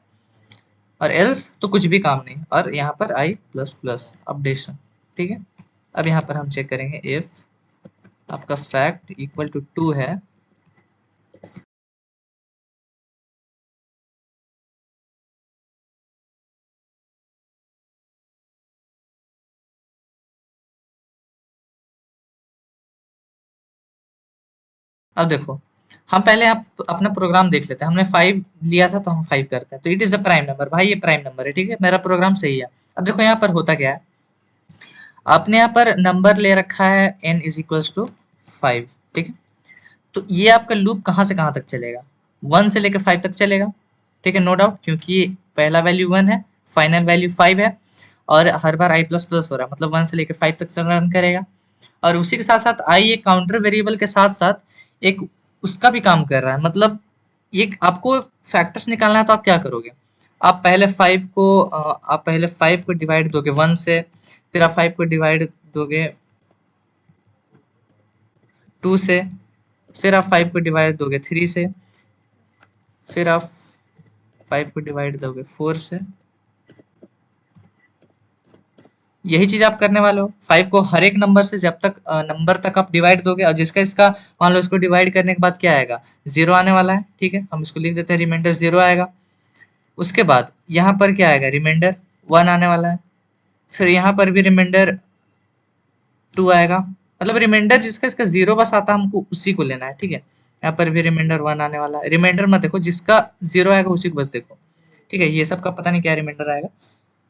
और एल्स तो कुछ भी काम नहीं, और यहाँ पर आई प्लस प्लस अपडेशन। ठीक है, अब यहाँ पर हम चेक करेंगे इफ आपका फैक्ट इक्वल टू 2 है, अब देखो हम पहले आप अपना प्रोग्राम देख लेते हैं। हमने 5 लिया था तो हम 5 करते हैं, तो it is a prime number भाई, ये प्राइम नंबर है। ठीक है, मेरा प्रोग्राम सही है। अब देखो यहाँ पर होता क्या है, आपने यहाँ पर नंबर ले रखा है n इज इक्वल्स टू 5। ठीक है, तो ये आपका लूप कहाँ से कहाँ तक चलेगा? 1 से लेकर 5 तक चलेगा। ठीक है, नो डाउट, क्योंकि पहला वैल्यू 1 है, फाइनल वैल्यू 5 है, और हर बार आई प्लस प्लस हो रहा है, मतलब 1 से लेकर 5 तक रन करेगा। और उसी के साथ साथ आई एक काउंटर वेरिएबल के साथ साथ एक उसका भी काम कर रहा है, मतलब एक आपको फैक्टर्स निकालना है तो आप क्या करोगे, आप पहले 5 को डिवाइड दोगे 1 से, फिर आप 5 को डिवाइड दोगे 2 से, फिर आप 5 को डिवाइड दोगे 3 से, फिर आप 5 को डिवाइड दोगे 4 से। यही चीज आप करने वाले हो, 5 को हर एक नंबर से जब तक नंबर तक आप डिवाइड दोगे, और जिसका इसका मान लो इसको डिवाइड करने के बाद क्या आएगा, 0 आने वाला है। ठीक है, हम इसको लिख देते हैं, रिमाइंडर 0 आएगा। उसके बाद यहाँ पर क्या आएगा, रिमाइंडर 1 आने वाला है, फिर यहाँ पर भी रिमाइंडर 2 आएगा, मतलब रिमाइंडर जिसका इसका 0 बस आता है हमको उसी को लेना है। ठीक है, यहाँ पर भी रिमाइंडर 1 आने वाला है, रिमाइंडर मत देखो, जिसका 0 आएगा उसी को बस देखो। ठीक है, ये सब का पता नहीं क्या रिमाइंडर आएगा,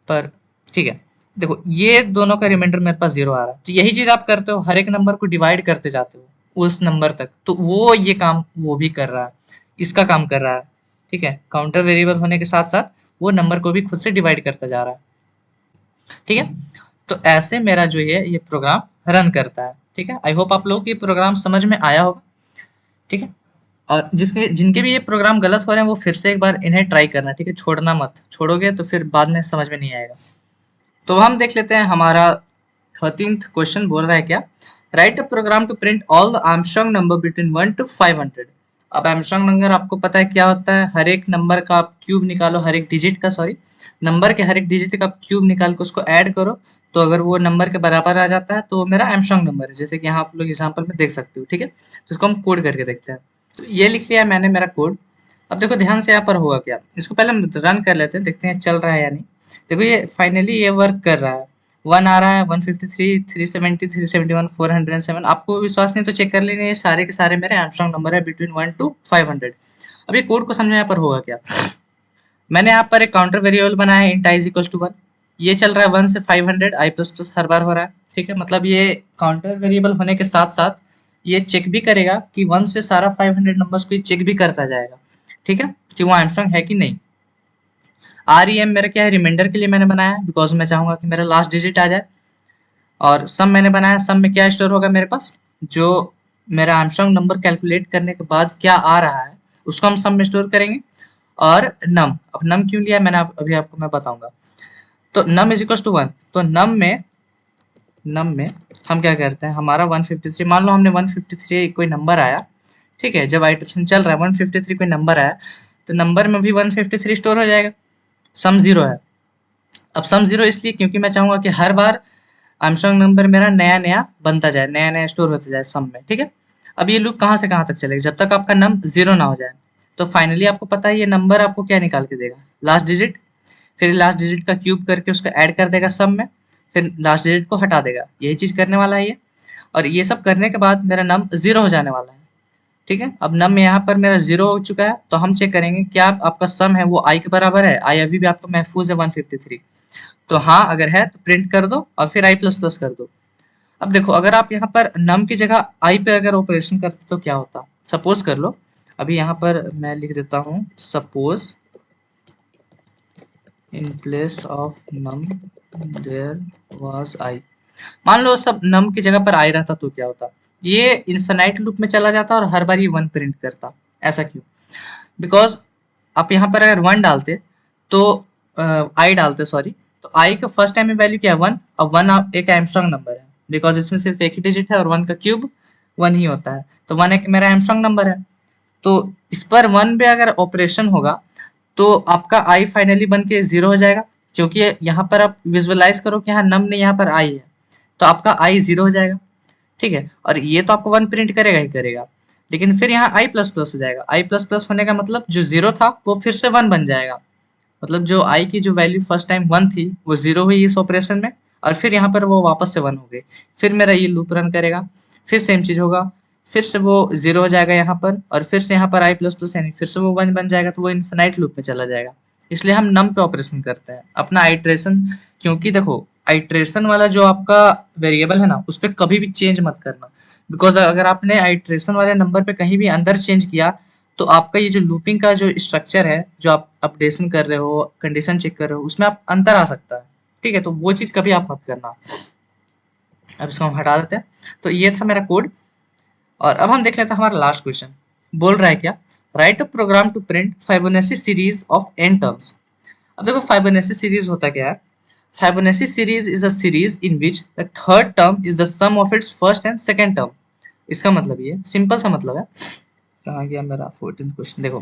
पर ठीक है, देखो ये दोनों का रिमाइंडर मेरे पास 0 आ रहा है। तो यही चीज आप करते हो, हर एक नंबर को डिवाइड करते जाते हो उस नंबर तक, तो वो ये काम वो भी कर रहा है, इसका काम कर रहा है। ठीक है, काउंटर वेरिएबल होने के साथ साथ वो नंबर को भी खुद से डिवाइड करता जा रहा है। ठीक है, तो ऐसे मेरा जो ये प्रोग्राम रन करता है। ठीक है, आई होप आप लोगों को ये प्रोग्राम समझ में आया होगा। ठीक है, और जिसके जिनके भी ये प्रोग्राम गलत हो रहे हैं वो फिर से एक बार इन्हें ट्राई करना। ठीक है, छोड़ना मत, छोड़ोगे तो फिर बाद में समझ में नहीं आएगा। तो हम देख लेते हैं हमारा 13th क्वेश्चन बोल रहा है क्या, write a program to print all the Armstrong number between 1 to 500। अब आर्मस्ट्रांग नंबर आपको पता है क्या होता है, हर एक नंबर का आप क्यूब निकालो, हर एक डिजिट का, सॉरी, नंबर के हर एक डिजिट का क्यूब निकाल के उसको ऐड करो, तो अगर वो नंबर के बराबर आ जाता है तो वो मेरा आर्मस्ट्रांग नंबर है, जैसे कि यहाँ आप लोग एग्जाम्पल में देख सकते हो। ठीक है, तो इसको हम कोड करके देखते हैं। तो ये लिख लिया मैंने मेरा कोड। अब देखो ध्यान से यहाँ पर होगा क्या, इसको पहले हम रन कर लेते हैं, देखते हैं चल रहा है या नहीं। देखो ये फाइनली ये वर्क कर रहा है, 1 आ रहा है, 153, 370, 371, 407। आपको विश्वास नहीं तो चेक कर लेंगे, ये सारे के सारे मेरे आर्मस्ट्रांग नंबर है बिटवीन 1 to 500। अब ये कोड को समझो यहाँ पर होगा क्या, मैंने यहाँ पर एक काउंटर वेरिएबल बनाया है, int i is equal to 1। ये चल रहा है 1 से 500, आई प्लस प्लस हर बार हो रहा है। ठीक है, मतलब ये काउंटर वेरिएबल होने के साथ साथ ये चेक भी करेगा कि 1 से सारा 500 नंबर्स को ये चेक भी करता जाएगा। ठीक है, कि वो आर्मस्ट्रांग है कि नहीं। आर ई एम मेरा क्या है, रिमाइंडर के लिए मैंने बनाया है, बिकॉज मैं चाहूंगा कि मेरा लास्ट डिजिट आ जाए। और सम मैंने बनाया, सम में क्या स्टोर होगा मेरे पास, जो मेरा आर्मस्ट्रांग नंबर कैलकुलेट करने के बाद क्या आ रहा है उसको हम सम में स्टोर करेंगे। और नम, अब नम क्यों लिया मैंने अभी आपको मैं बताऊंगा। तो नम इज इक्वल टू 1, तो नम में हम क्या करते हैं, हमारा 153, मान लो हमने 153 कोई नंबर आया, ठीक है, जब आइटरेशन चल रहा है 153 कोई नंबर आया, तो नंबर में भी 153 स्टोर हो जाएगा, सम जीरो है। अब सम जीरो इसलिए क्योंकि मैं चाहूंगा कि हर बार आर्मस्ट्रांग नंबर मेरा नया नया बनता जाए, नया नया स्टोर होता जाए सम में, ठीक है। अब ये लूप कहाँ से कहाँ तक चलेगा, जब तक आपका नम जीरो ना हो जाए। तो फाइनली आपको पता है ये नंबर आपको क्या निकाल के देगा, लास्ट डिजिट, फिर लास्ट डिजिट का क्यूब करके उसको ऐड कर देगा सम में, फिर लास्ट डिजिट को हटा देगा, यही चीज करने वाला है ये। और ये सब करने के बाद मेरा नम जीरो हो जाने वाला है, ठीक है। अब नम यहाँ पर मेरा जीरो हो चुका है, तो हम चेक करेंगे क्या आपका सम है वो आई के बराबर है, आई अभी भी आपको महफूज है 153। तो हाँ अगर है तो प्रिंट कर दो और फिर आई प्लस प्लस कर दो। अब देखो अगर आप यहाँ पर नम की जगह आई पे अगर ऑपरेशन करते तो क्या होता, सपोज कर लो, अभी यहाँ पर मैं लिख देता हूँ suppose in place of num there was i. मान लो सब नम की जगह पर आई रहता तो क्या होता, ये इन्फिनाइट लूप में चला जाता और हर बार ये वन प्रिंट करता। ऐसा क्यों, बिकॉज आप यहाँ पर अगर वन डालते तो आई डालते सॉरी, तो आई का फर्स्ट टाइम में वैल्यू क्या है वन, अब वन एक एमस्ट्रॉन्ग नंबर है, बिकॉज इसमें सिर्फ एक ही डिजिट है और वन का क्यूब वन ही होता है, तो वन एक मेरा एमस्ट्रॉन्ग नंबर है। तो इस पर वन पे अगर ऑपरेशन होगा तो आपका आई फाइनली बन के जीरो हो जाएगा, क्योंकि यहाँ पर आप विजुअलाइज करो कि यहाँ नम ने यहाँ पर आई है, तो आपका आई जीरो हो जाएगा, ठीक है। और ये तो आपको वन प्रिंट करेगा ही करेगा, लेकिन फिर यहाँ आई प्लस प्लस हो जाएगा, आई प्लस प्लस होने का मतलब जो जीरो था वो फिर से वन बन जाएगा, मतलब जो आई की जो वैल्यू फर्स्ट टाइम वन थी वो जीरो हुई इस ऑपरेशन में, और फिर यहाँ पर वो वापस से वन हो गई, फिर मेरा ये लूप रन करेगा, फिर सेम चीज होगा, फिर से वो जीरो हो जाएगा यहाँ पर, और फिर से यहाँ पर आई प्लस प्लस यानी फिर से वो वन बन जाएगा, तो वो इन्फिनाइट लूप में चला जाएगा। इसलिए हम नम पे ऑपरेशन करते हैं अपना आइट्रेशन, क्योंकि देखो आइट्रेशन वाला जो आपका वेरिएबल है ना उस पर कभी भी चेंज मत करना, बिकॉज अगर आपने आइट्रेशन वाले नंबर पे कहीं भी अंदर चेंज किया तो आपका ये जो लूपिंग का जो स्ट्रक्चर है, जो आप अपडेशन कर रहे हो, कंडीशन चेक कर रहे हो, उसमें आप अंतर आ सकता है, ठीक है। तो वो चीज कभी आप मत करना। अब इसको हम हटा देते हैं। तो ये था मेरा कोड, और अब हम देख लेते हैं हमारा लास्ट क्वेश्चन बोल रहा है क्या, write a program to print Fibonacci series of n terms. अब देखो फाइबोनाची सीरीज होता क्या है, Fibonacci series is a series in which the third term is the sum of its first and second term. इसका मतलब ये simple सा मतलब है, कहाँ गया मेरा 14th क्वेश्चन, देखो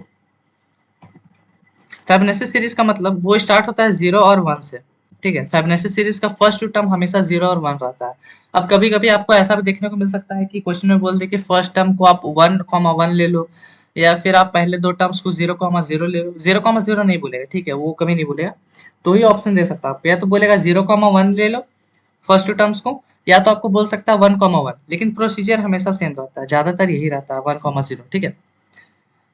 फिबोनाची सीरीज का मतलब वो स्टार्ट होता है जीरो और वन से, ठीक है। फिबोनाची सीरीज का फर्स्ट टू टर्म हमेशा जीरो और वन रहता है। अब कभी कभी आपको ऐसा भी देखने को मिल सकता है कि क्वेश्चन में बोल दे कि फर्स्ट टर्म को आप वन कॉमा वन ले लो, या फिर आप पहले दो टर्म्स को जीरो कॉमा जीरो ले लो, जीरो कॉमा जीरो नहीं बोलेगा, ठीक है, वो कभी नहीं बोलेगा। तो ही ऑप्शन दे सकता है आपको, या तो बोलेगा जीरो कॉमा वन ले लो फर्स्ट टू टर्म्स को, या तो आपको बोल सकता है वन कॉमा वन, लेकिन प्रोसीजर हमेशा सेम रहता है, ज्यादातर यही रहता है वन कॉमा जीरो, ठीक है।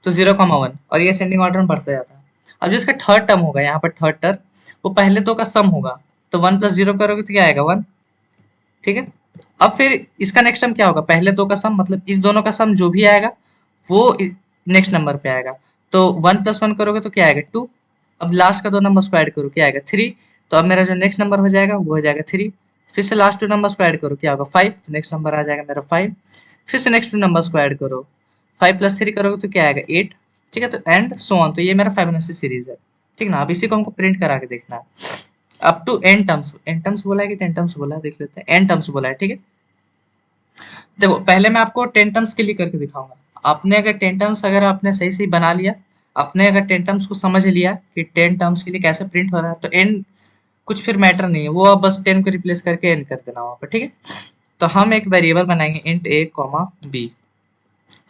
तो जीरो कॉमा वन, और ये असेंडिंग ऑर्डर में बढ़ता जाता है। अब जो इसका थर्ड टर्म होगा यहाँ पर थर्ड टर्म, वो पहले तो का सम होगा, तो वन प्लस जीरो करोगे तो क्या आएगा वन, ठीक है। अब फिर इसका नेक्स्ट टर्म क्या होगा, पहले दो का सम मतलब इस दोनों का सम जो भी आएगा वो नेक्स्ट नंबर पे आएगा, तो वन प्लस वन करोगे तो क्या आएगा टू। अब लास्ट का दो नंबर को ऐड करो क्या आएगा थ्री, तो अब मेरा जो नेक्स्ट नंबर हो जाएगा वो हो जाएगा थ्री। फिर से लास्ट टू नंबर्स को ऐड करो क्या होगा फाइव, तो नेक्स्ट नंबर आ जाएगा मेरा फाइव। फिर से नेक्स्ट टू नंबर्स को ऐड करो, फाइव प्लस थ्री करोगे तो क्या आएगा एट, ठीक है। तो एंड सो ऑन, तो ये मेरा फिबोनाची सीरीज है, ठीक ना। अब इसी को हमको प्रिंट करा के देखना है up to n terms, n terms बोला है कि टेन टर्म्स बोला है, देख लेते हैं, एन टर्म्स बोला है, ठीक है। देखो पहले मैं आपको टेन टर्म्स के लिए करके दिखाऊंगा, आपने अगर टेन टर्म्स अगर आपने सही सही बना लिया, आपने अगर टेन टर्म्स को समझ लिया कि टेन टर्म्स के लिए कैसे प्रिंट हो रहा है, तो एन कुछ फिर मैटर नहीं है, वो आप बस टेन को रिप्लेस करके एन कर देना वहां पर, ठीक है। तो हम एक वेरिएबल बनाएंगे इंट ए कॉमा बी,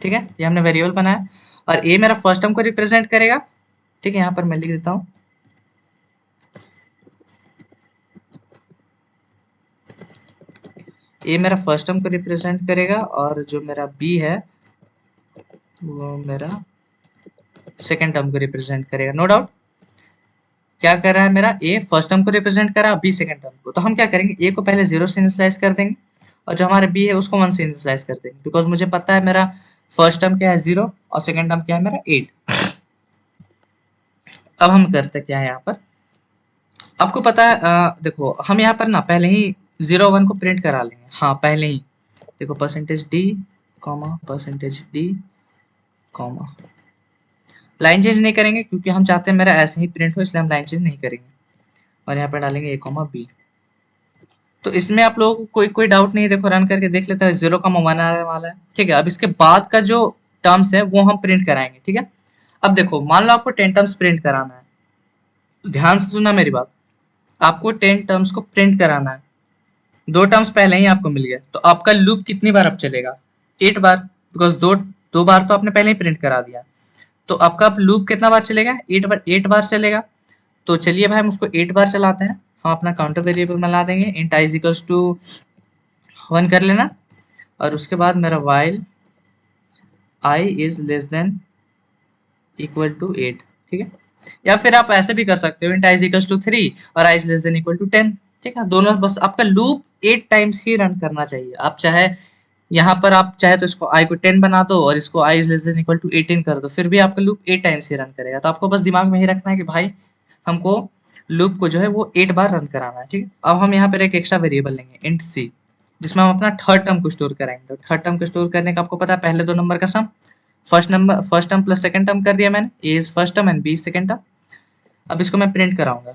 ठीक है, ये हमने वेरिएबल बनाया, और ए मेरा फर्स्ट टर्म को रिप्रेजेंट करेगा, ठीक है। यहाँ पर मैं लिख देता हूँ ए मेरा फर्स्ट टर्म को रिप्रेजेंट करेगा, और जो मेरा बी है वो मेरा सेकेंड टर्म को रिप्रेजेंट करेगा, नो डाउट। क्या कर रहा है मेरा ए फर्स्ट टर्म को रिप्रेजेंट कर रहा है, बी सेकेंड टर्म को, तो हम क्या करेंगे ए को पहले जीरो से इनिशियलाइज कर देंगे, और जो हमारा बी है उसको वन से इनिशियलाइज कर देंगे, बिकॉज मुझे पता है मेरा फर्स्ट टर्म क्या है जीरो और सेकेंड टर्म क्या है मेरा एट। अब हम करते क्या है यहाँ पर, आपको पता है देखो हम यहाँ पर ना पहले ही 0 1 को प्रिंट करा लेंगे। हाँ पहले ही देखो percentage D comma percentage D comma, line change नहीं करेंगे क्योंकि हम चाहते हैं मेरा ऐसे ही प्रिंट हो, इसलिए हम लाइन चेंज नहीं करेंगे। और यहाँ पर डालेंगे ए कॉमा बी। तो इसमें आप लोगों को कोई कोई डाउट नहीं है, देखो रन करके देख लेते हैं। 0 1 आने वाला है, ठीक है। अब इसके बाद का जो टर्म्स है वो हम प्रिंट कराएंगे, ठीक है। अब देखो मान लो आपको 10 टर्म्स प्रिंट कराना है, तो ध्यान से सुनना मेरी बात। आपको 10 टर्म्स को प्रिंट कराना है, 2 टर्म्स पहले ही आपको मिल गया, तो आपका लूप कितनी बार अब चलेगा? 8 बार, बिकॉज दो बार तो आपने पहले ही प्रिंट करा दिया। तो आपका अब लूप कितना बार चलेगा? 8 बार चलेगा। तो चलिए भाई हम उसको 8 बार चलाते हैं। हम अपना काउंटर वेरिएबल में ला देंगे, इंट i इक्वल्स टू 1 कर लेना, और उसके बाद मेरा while i is less than equal to 8, ठीक है। या फिर आप ऐसे भी कर सकते हो, इंट i इक्वल्स टू 3 और i is less than equal to 10, ठीक है। दोनों, बस आपका लूप 8 टाइम्स ही रन करना चाहिए। आप चाहे यहाँ पर आप चाहे तो इसको i को 10 बना दो और इसको i is less than equal to 18 कर दो, फिर भी आपका लूप 8 टाइम्स ही रन करेगा। तो आपको बस दिमाग में ही रखना है कि भाई हमको लूप को जो है वो 8 बार रन कराना है, ठीक है। अब हम यहाँ पर एक एक्स्ट्रा वेरिएबल लेंगे इंट c, जिसमें हम अपना थर्ड टर्म को स्टोर कराएंगे। तो थर्ड टर्म को स्टोर करने का आपको पता है, पहले 2 नंबर का sum, first term plus second term कर दिया मैंने, a is first term and b is second term. अब इसको मैं प्रिंट कराऊंगा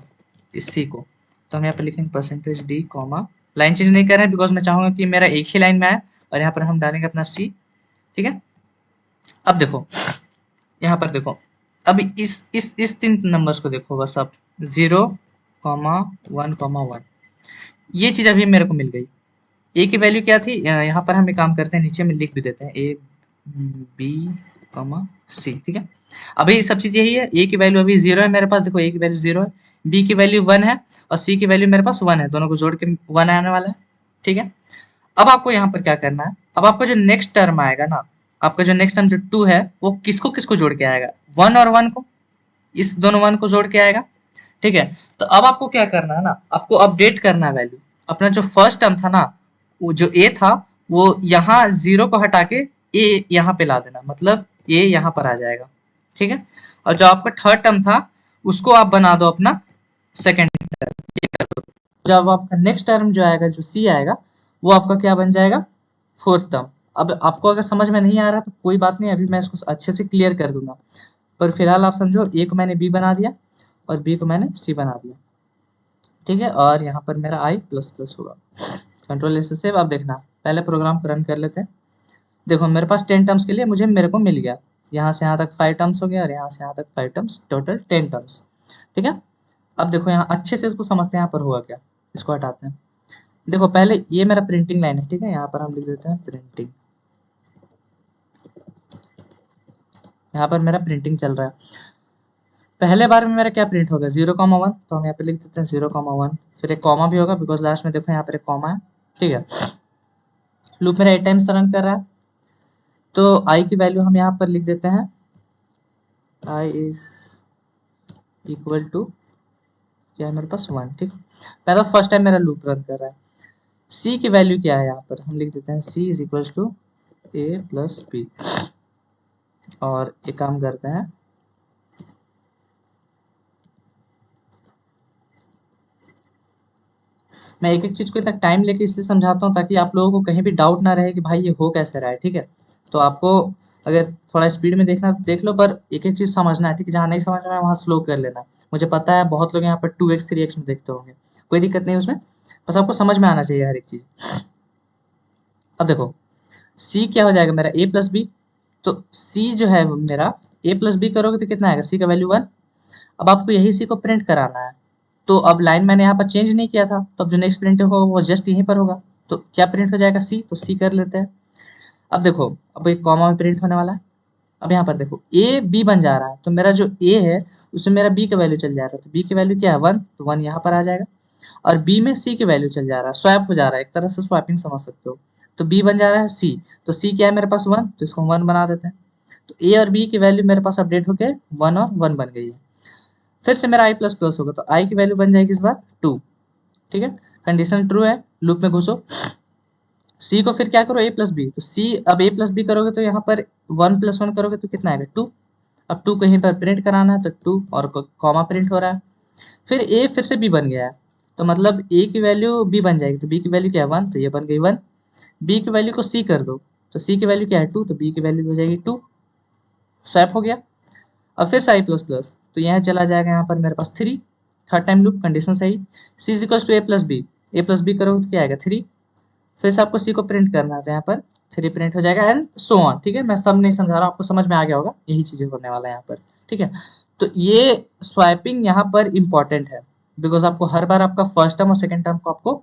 इस c को, तो हम यहाँ पर लिखेंगे percentage d comma, line change नहीं कर रहे हैं बिकॉज मैं चाहूंगा कि मेरा एक ही लाइन में आए, और यहाँ पर हम डालेंगे अपना c, ठीक है। अब देखो यहाँ पर देखो, अब इस 3 नंबर्स को देखो बस, अब 0, 1, 1, ये चीज अभी मेरे को मिल गई। ए की वैल्यू क्या थी? यहाँ पर हम एक काम करते हैं, नीचे में लिख भी देते हैं ए बी सी, ठीक है। अभी सब चीज यही है, ए की वैल्यू अभी 0 है मेरे पास, देखो ए की वैल्यू 0 है, बी की वैल्यू 1 है और सी की वैल्यू मेरे पास 1 है, दोनों को जोड़ के 1 आने वाला है, ठीक है। अब आपको यहाँ पर क्या करना है, अब आपका जो नेक्स्ट टर्म आएगा ना, आपका जो नेक्स्ट टर्म जो 2 है वो किसको किसको जोड़ के आएगा? 1 और 1 को, इस दोनों 1 को जोड़ के आएगा, ठीक है। तो अब आपको क्या करना है ना, आपको अपडेट करना है वैल्यू। अपना जो फर्स्ट टर्म था ना, वो जो ए था, वो यहाँ 0 को हटा के ए यहाँ पे ला देना, मतलब ए यहाँ पर आ जाएगा, ठीक है। और जो आपका थर्ड टर्म था उसको आप बना दो अपना सेकेंड टर्म। जब आपका नेक्स्ट टर्म जो आएगा, जो सी आएगा, वो आपका क्या बन जाएगा? Fourth term. अब आपको अगर समझ में नहीं आ रहा तो कोई बात नहीं, अभी मैं इसको अच्छे से क्लियर कर दूंगा, पर फिलहाल आप समझो, ए को मैंने बी बना दिया और बी को मैंने सी बना दिया, ठीक है। और यहाँ पर मेरा आई प्लस प्लस होगा, कंट्रोल एस से सेव। अब देखना, पहले प्रोग्राम को रन कर लेते हैं। देखो मेरे पास 10 टर्म्स के लिए मेरे को मिल गया, यहाँ से यहाँ तक 5 टर्म्स हो गया और यहाँ से यहाँ तक 5 टर्म्स, टोटल 10 टर्म्स, ठीक है। अब देखो यहाँ अच्छे से इसको समझते हैं, यहाँ पर हुआ क्या, इसको हटाते हैं। देखो पहले ये मेरा प्रिंटिंग लाइन है, ठीक है, यहाँ पर हम लिख देते हैं प्रिंटिंग, यहाँ पर मेरा प्रिंटिंग चल रहा है। पहले बार में मेरा क्या प्रिंट होगा? 0, 1, तो हम यहाँ पे लिख देते हैं 0, 1, फिर एक कॉमा भी होगा बिकॉज लास्ट में देखो यहाँ पर एक कॉमा है, ठीक है। लूप मेरा 8 टाइम्स रन कर रहा है, तो आई की वैल्यू हम यहाँ पर लिख देते हैं, आई इज इक्वल टू क्या है मेरे पास 1, ठीक है। पहला फर्स्ट टाइम मेरा लूप रन कर रहा है। सी की वैल्यू क्या है, यहाँ पर हम लिख देते हैं c is equal to a plus b. और एक काम करते हैं, मैं एक एक चीज को इतना टाइम लेके इसलिए समझाता हूँ ताकि आप लोगों को कहीं भी डाउट ना रहे कि भाई ये हो कैसे रहा है, ठीक है। तो आपको अगर थोड़ा स्पीड में देखना तो देख लो, पर एक एक चीज समझना है, ठीक है। जहाँ नहीं समझ में आए वहाँ स्लो कर लेना। मुझे पता है बहुत लोग यहाँ पर 2x 3x में देखते होंगे, कोई दिक्कत नहीं उसमें, बस आपको समझ में आना चाहिए हर एक चीज। अब देखो c क्या हो जाएगा मेरा a प्लस बी, तो c जो है मेरा a प्लस बी करोगे तो कितना आएगा? c का वैल्यू 1। अब आपको यही c को प्रिंट कराना है, तो अब लाइन मैंने यहाँ पर चेंज नहीं किया था, तो अब जो नेक्स्ट प्रिंट होगा वो जस्ट यहीं पर होगा, तो क्या प्रिंट हो जाएगा? c, तो c कर लेते हैं। अब देखो अब एक कॉमा में प्रिंट होने वाला है। अब यहाँ पर देखो a b बन जा रहा है, तो मेरा जो a है उसमें मेरा b का वैल्यू चल जा रहा है, तो b की वैल्यू क्या है? 1, तो 1 यहाँ पर आ जाएगा। और b में c की वैल्यू चल जा रहा है, स्वैप हो जा रहा है, एक तरह से स्वैपिंग समझ सकते हो। तो b बन जा रहा है c, तो c क्या है मेरे पास? 1, तो इसको हम 1 बना देते हैं। तो a और b की वैल्यू मेरे पास अपडेट होके 1 और 1 बन गई है। फिर से मेरा i प्लस प्लस होगा, तो i की वैल्यू बन जाएगी इस बार 2, ठीक है। कंडीशन ट्रू है, लूप में घुसो। c को फिर क्या करो? a प्लस बी, तो c अब a प्लस बी करोगे तो यहाँ पर 1 प्लस 1 करोगे तो कितना आएगा? 2। अब 2 कहीं पर प्रिंट कराना है तो 2 और कॉमा प्रिंट हो रहा है। फिर a फिर से b बन गया है, तो मतलब a की वैल्यू b बन जाएगी, तो b की वैल्यू क्या है 1, तो ये बन गई 1। b की वैल्यू को c कर दो, तो c की वैल्यू क्या है 2, तो b की वैल्यू हो जाएगी 2। स्वैप हो गया। अब फिर से आई प्लस प्लस, तो यहाँ चला जाएगा यहाँ पर मेरे पास 3। थर्ड टाइम लूप, कंडीशन सही। C is equal to a plus b, a plus b करोगे तो क्या आएगा 3। फिर से आपको सी को प्रिंट करना है, तो यहाँ पर 3 प्रिंट हो जाएगा एंड सो ऑन। ठीक है, मैं सब नहीं समझा रहा, आपको समझ में आ गया होगा, यही चीजें होने वाला है यहाँ पर। ठीक है, तो ये स्वाइपिंग यहाँ पर इंपॉर्टेंट है, बिकॉज आपको हर बार आपका फर्स्ट टर्म और सेकंड टर्म को आपको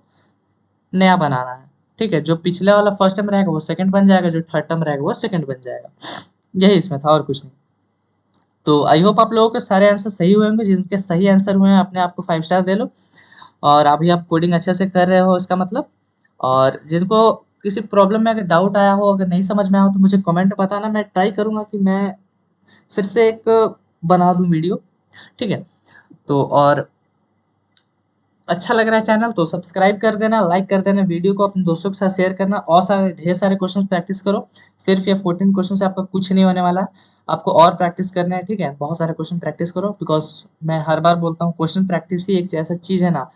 नया बनाना है। ठीक है, जो पिछले वाला फर्स्ट टर्म रहेगा वो सेकंड बन जाएगा, जो थर्ड टर्म रहेगा वो सेकंड बन जाएगा। यही इसमें था और कुछ नहीं। तो आई होप आप लोगों के सारे आंसर सही हुए होंगे। जिनके सही आंसर हुए हैं अपने आप को 5 स्टार दे लो। और अभी आप कोडिंग अच्छे से कर रहे हो इसका मतलब। और जिनको किसी प्रॉब्लम में अगर डाउट आया हो, अगर नहीं समझ में आया हो, तो मुझे कमेंट बताना, मैं ट्राई करूंगा कि मैं फिर से एक बना दूं वीडियो। ठीक है, तो और अच्छा लग रहा है चैनल तो सब्सक्राइब कर देना, लाइक कर देना, वीडियो को अपने दोस्तों के साथ शेयर करना, और सारे ढेर सारे क्वेश्चन प्रैक्टिस करो। सिर्फ ये 14 क्वेश्चन से आपका कुछ नहीं होने वाला है, आपको और प्रैक्टिस करना है। ठीक है, बहुत सारे क्वेश्चन प्रैक्टिस करो, बिकॉज मैं हर बार बोलता हूँ क्वेश्चन प्रैक्टिस ही एक ऐसा चीज है ना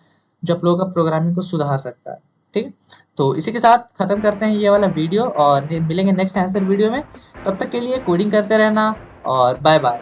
जो आप लोगों का प्रोग्रामिंग को सुधार सकता है। ठीक है, तो इसी के साथ खत्म करते हैं ये वाला वीडियो, और मिलेंगे नेक्स्ट आंसर वीडियो में। तब तक के लिए कोडिंग करते रहना, और बाय बाय।